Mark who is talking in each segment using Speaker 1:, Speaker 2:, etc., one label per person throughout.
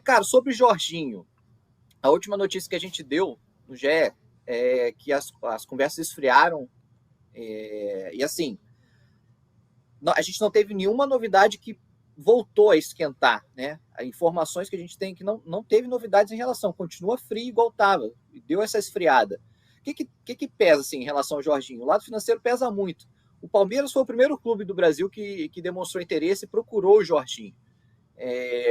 Speaker 1: Cara, sobre o Jorginho, a última notícia que a gente deu no GE é que as conversas esfriaram. E assim, a gente não teve nenhuma novidade que voltou a esquentar, né? As informações que a gente tem que não teve novidades em relação, continua frio igual estava, deu essa esfriada. O que pesa assim, em relação ao Jorginho? O lado financeiro pesa muito. O Palmeiras foi o primeiro clube do Brasil que demonstrou interesse e procurou o Jorginho.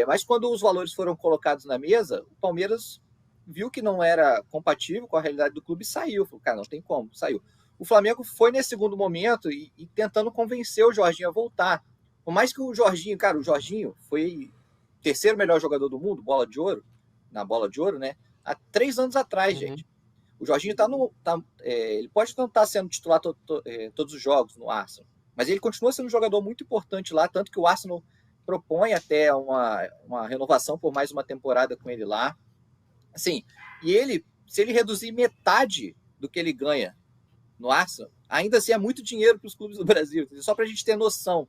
Speaker 1: Mas quando os valores foram colocados na mesa, o Palmeiras viu que não era compatível com a realidade do clube e saiu. Falou, cara, não tem como, saiu. O Flamengo foi nesse segundo momento e tentando convencer o Jorginho a voltar. Por mais que o Jorginho foi o terceiro melhor jogador do mundo, na bola de ouro, né? Há 3 anos atrás, gente. O Jorginho ele pode não estar sendo titular todos os jogos no Arsenal, mas ele continua sendo um jogador muito importante lá, tanto que o Arsenal propõe até uma renovação por mais uma temporada com ele lá. Assim, e se ele reduzir metade do que ele ganha no Arsenal, ainda assim é muito dinheiro para os clubes do Brasil. Só para a gente ter noção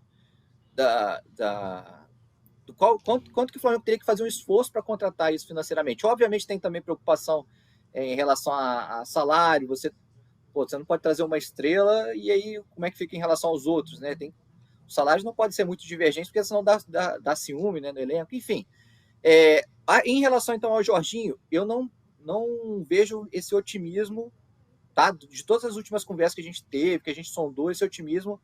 Speaker 1: do quanto que o Flamengo teria que fazer um esforço para contratar isso financeiramente. Obviamente tem também preocupação em relação a salário, você não pode trazer uma estrela, e aí como é que fica em relação aos outros, né? Os salários não podem ser muito divergentes, porque senão dá ciúme, né, no elenco, enfim. Em relação então ao Jorginho, eu não vejo esse otimismo, tá? De todas as últimas conversas que a gente teve, que a gente sondou, esse otimismo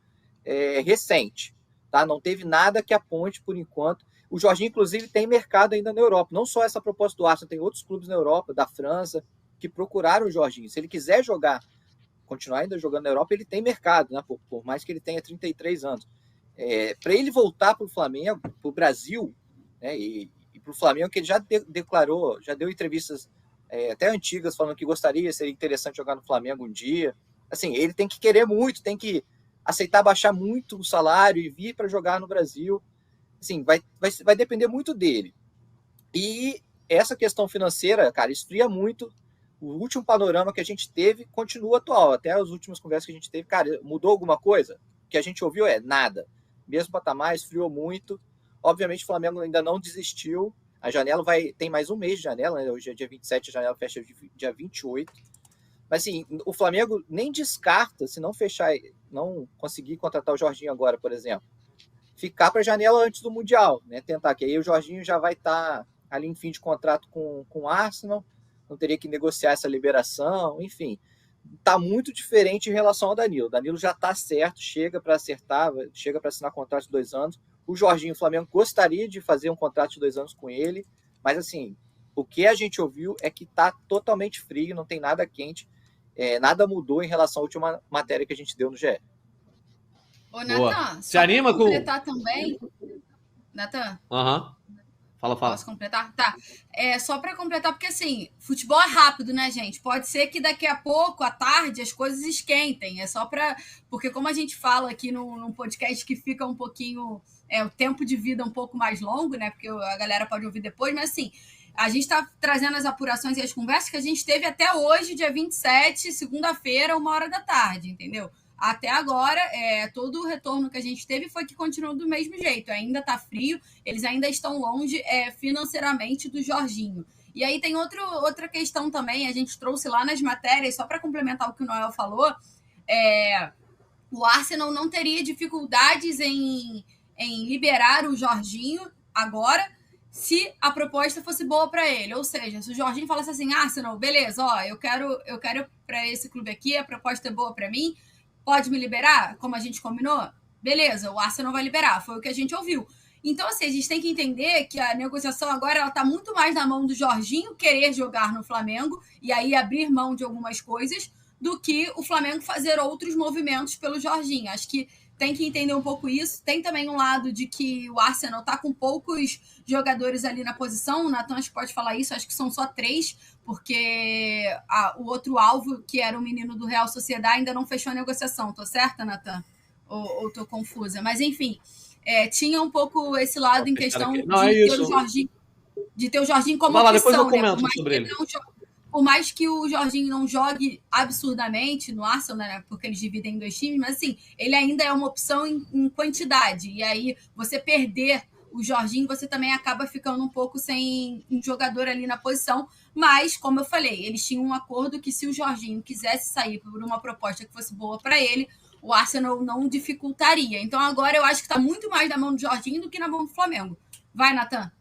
Speaker 1: recente, tá? Não teve nada que aponte por enquanto. O Jorginho, inclusive, tem mercado ainda na Europa, não só essa proposta do Arsenal, tem outros clubes na Europa, da França, que procuraram o Jorginho. Se ele quiser continuar ainda jogando na Europa, ele tem mercado, né? Por mais que ele tenha 33 anos. Para ele voltar para o Flamengo, para o Brasil, né? E para o Flamengo, que ele já declarou, já deu entrevistas até antigas, falando que seria interessante jogar no Flamengo um dia. Assim, ele tem que querer muito, tem que aceitar baixar muito o salário e vir para jogar no Brasil. Assim, vai depender muito dele. E essa questão financeira, cara, esfria muito. O último panorama que a gente teve continua atual. Até as últimas conversas que a gente teve, cara, mudou alguma coisa? O que a gente ouviu nada. Mesmo patamar, esfriou muito. Obviamente, o Flamengo ainda não desistiu. A janela tem mais um mês de janela, né? Hoje é dia 27, a janela fecha dia 28. Mas, assim, o Flamengo nem descarta, se não fechar, não conseguir contratar o Jorginho agora, por exemplo, ficar para a janela antes do Mundial, né? Tentar, que aí o Jorginho já vai estar ali em fim de contrato com o Arsenal, não teria que negociar essa liberação, enfim. Está muito diferente em relação ao Danilo. O Danilo já está certo, chega para acertar, chega para assinar contrato de 2 anos. O Jorginho, o Flamengo gostaria de fazer um contrato de 2 anos com ele, mas assim, o que a gente ouviu é que está totalmente frio, não tem nada quente, nada mudou em relação à última matéria que a gente deu no GE.
Speaker 2: Ô, Natan, só para completar também... Natan?
Speaker 3: Fala.
Speaker 2: Posso completar? Tá. Só para completar, porque assim, futebol é rápido, né, gente? Pode ser que daqui a pouco, à tarde, as coisas esquentem. É só para... Porque como a gente fala aqui num podcast que fica um pouquinho... o tempo de vida um pouco mais longo, né? Porque a galera pode ouvir depois, mas assim, a gente está trazendo as apurações e as conversas que a gente teve até hoje, dia 27, segunda-feira, 13h, entendeu? Até agora, todo o retorno que a gente teve foi que continuou do mesmo jeito. Ainda está frio, eles ainda estão longe financeiramente do Jorginho. E aí tem outra questão também, a gente trouxe lá nas matérias, só para complementar o que o Noel falou, o Arsenal não teria dificuldades em liberar o Jorginho agora, se a proposta fosse boa para ele. Ou seja, se o Jorginho falasse assim, Arsenal, beleza, eu quero para esse clube aqui, a proposta é boa para mim, pode me liberar, como a gente combinou? Beleza, o Arsenal vai liberar, foi o que a gente ouviu. Então, assim, a gente tem que entender que a negociação agora está muito mais na mão do Jorginho querer jogar no Flamengo e aí abrir mão de algumas coisas do que o Flamengo fazer outros movimentos pelo Jorginho. Acho que tem que entender um pouco isso. Tem também um lado de que o Arsenal está com poucos jogadores ali na posição. O Natan acho que pode falar isso, acho que são só 3, porque o outro alvo, que era o menino do Real Sociedade, ainda não fechou a negociação. Tô certa, Natan? Ou tô confusa? Mas, enfim, tinha um pouco esse lado em questão de ter o Jorginho como opção.
Speaker 3: Depois eu comento sobre ele.
Speaker 2: Por mais que o Jorginho não jogue absurdamente no Arsenal, né, porque eles dividem em 2 times, mas assim, ele ainda é uma opção em quantidade. E aí, você perder o Jorginho, você também acaba ficando um pouco sem um jogador ali na posição. Mas, como eu falei, eles tinham um acordo que se o Jorginho quisesse sair por uma proposta que fosse boa para ele, o Arsenal não dificultaria. Então agora eu acho que está muito mais na mão do Jorginho do que na mão do Flamengo. Vai, Natan.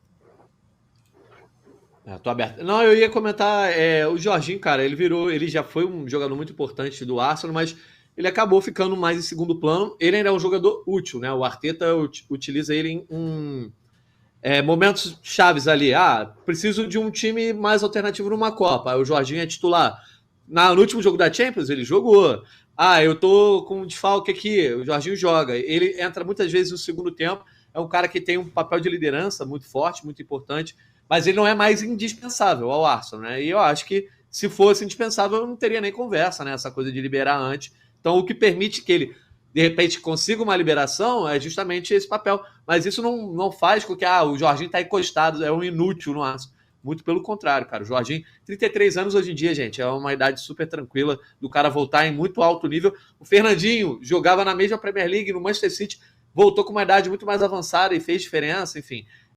Speaker 3: Tô aberto. Não, eu ia comentar, o Jorginho, cara, ele já foi um jogador muito importante do Arsenal, mas ele acabou ficando mais em segundo plano. Ele ainda é um jogador útil, né? O Arteta utiliza ele em momentos chaves ali. Preciso de um time mais alternativo numa Copa. O Jorginho é titular. No último jogo da Champions, ele jogou. Eu tô com um desfalque aqui. O Jorginho joga. Ele entra muitas vezes no segundo tempo. É um cara que tem um papel de liderança muito forte, muito importante, mas ele não é mais indispensável ao Arsenal, né? E eu acho que se fosse indispensável, não teria nem conversa, né? Essa coisa de liberar antes. Então, o que permite que ele, de repente, consiga uma liberação é justamente esse papel. Mas isso não faz com que o Jorginho está encostado, é um inútil no Arsenal. Muito pelo contrário, cara. O Jorginho, 33 anos hoje em dia, gente, é uma idade super tranquila do cara voltar em muito alto nível. O Fernandinho jogava na mesma Premier League, no Manchester City, voltou com uma idade muito mais avançada e fez diferença, enfim.